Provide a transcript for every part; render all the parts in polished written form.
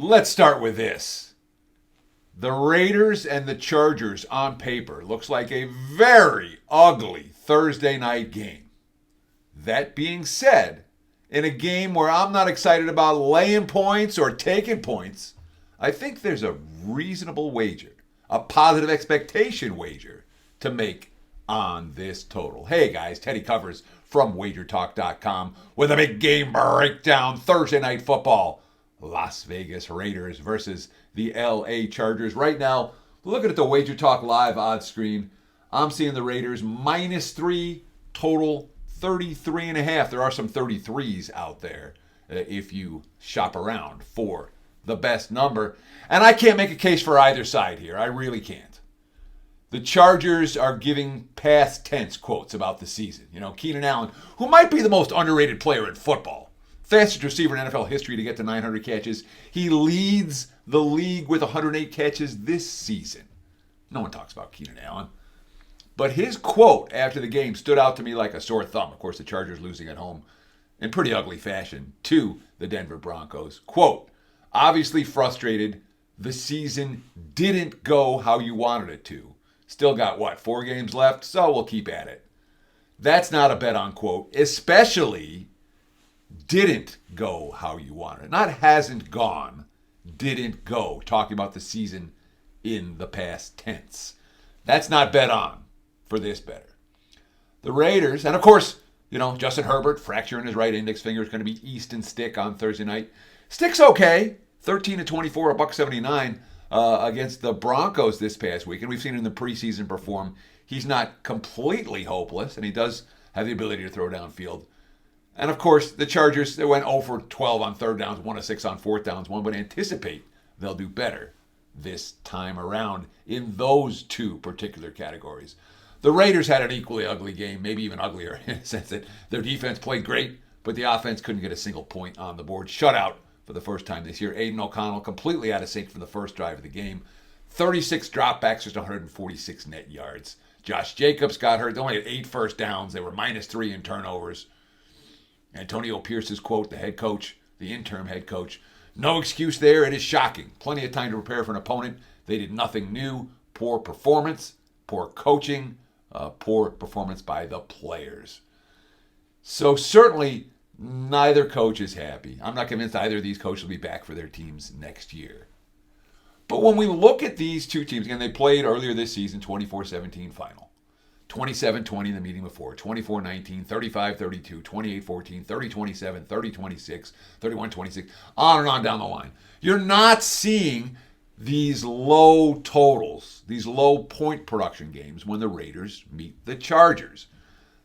Let's start with this. The Raiders and the Chargers on paper looks like a very ugly Thursday night game. That being said, in a game where I'm not excited about laying points or taking points, I think there's a reasonable wager, a positive expectation wager to make on this total. Hey guys, Teddy Covers from WagerTalk.com with a big game breakdown. Thursday night football. Las Vegas Raiders versus the LA Chargers. Right now, looking at the Wager Talk Live odds screen, I'm seeing the Raiders -3, total 33.5. There are some 33s out there if you shop around for the best number. And I can't make a case for either side here. I really can't. The Chargers are giving past tense quotes about the season. You know, Keenan Allen, who might be the most underrated player in football, fastest receiver in NFL history to get to 900 catches. He leads the league with 108 catches this season. No one talks about Keenan Allen. But his quote after the game stood out to me like a sore thumb. Of course, the Chargers losing at home in pretty ugly fashion to the Denver Broncos. Quote, obviously frustrated. The season didn't go how you wanted it to. Still got, 4 games left? So we'll keep at it. That's not a bet on quote, especially didn't go how you wanted it. Not hasn't gone, didn't go. Talking about the season in the past tense. That's not bet on for this bettor. The Raiders, and of course, Justin Herbert fracturing his right index finger is going to be Easton Stick on Thursday night. Stick's okay. 13-24, $1.79 against the Broncos this past week. And we've seen him in the preseason perform. He's not completely hopeless, and he does have the ability to throw downfield. And of course, the Chargers, they went 0 for 12 on third downs, 1 of 6 on fourth downs. One would anticipate they'll do better this time around in those two particular categories. The Raiders had an equally ugly game, maybe even uglier, in the sense that their defense played great, but the offense couldn't get a single point on the board. Shutout for the first time this year. Aiden O'Connell completely out of sync from the first drive of the game. 36 dropbacks, just 146 net yards. Josh Jacobs got hurt. They only had 8 first downs. They were -3 in turnovers. Antonio Pierce's quote, the head coach, the interim head coach, no excuse there. It is shocking. Plenty of time to prepare for an opponent. They did nothing new. Poor performance, poor coaching, poor performance by the players. So certainly neither coach is happy. I'm not convinced either of these coaches will be back for their teams next year. But when we look at these two teams, again, they played earlier this season, 24-17 final. 27-20 in the meeting before, 24-19, 35-32, 28-14, 30-27, 30-26, 31-26, on and on down the line. You're not seeing these low totals, these low point production games when the Raiders meet the Chargers.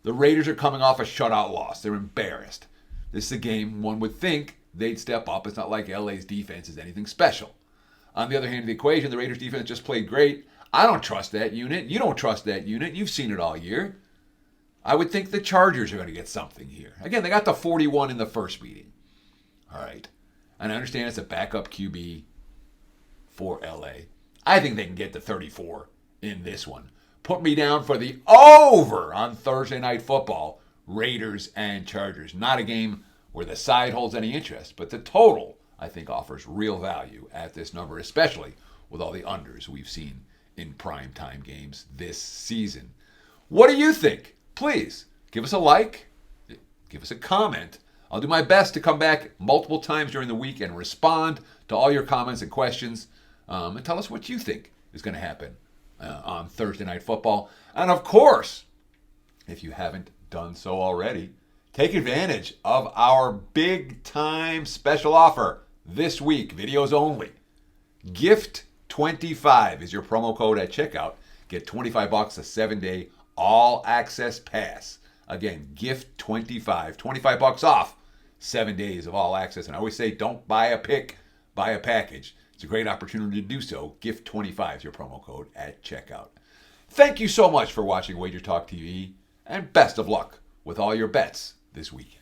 The Raiders are coming off a shutout loss. They're embarrassed. This is a game one would think they'd step up. It's not like LA's defense is anything special. On the other hand of the equation, the Raiders defense just played great. I don't trust that unit. You don't trust that unit. You've seen it all year. I would think the Chargers are going to get something here. Again, they got the 41 in the first meeting. All right. And I understand it's a backup QB for LA. I think they can get to 34 in this one. Put me down for the over on Thursday Night Football, Raiders and Chargers. Not a game where the side holds any interest, but the total, I think, offers real value at this number, especially with all the unders we've seen in primetime games this season. What do you think? Please give us a like, give us a comment. I'll do my best to come back multiple times during the week and respond to all your comments and questions, and tell us what you think is going to happen on Thursday Night Football. And of course, if you haven't done so already, take advantage of our big time special offer this week, videos only. Gift 25 is your promo code at checkout. Get $25, a 7-day all-access pass. Again, gift 25, $25 off, 7 days of all access. And I always say, don't buy a pick, buy a package. It's a great opportunity to do so. Gift 25 is your promo code at checkout. Thank you so much for watching Wager Talk TV, and best of luck with all your bets this week.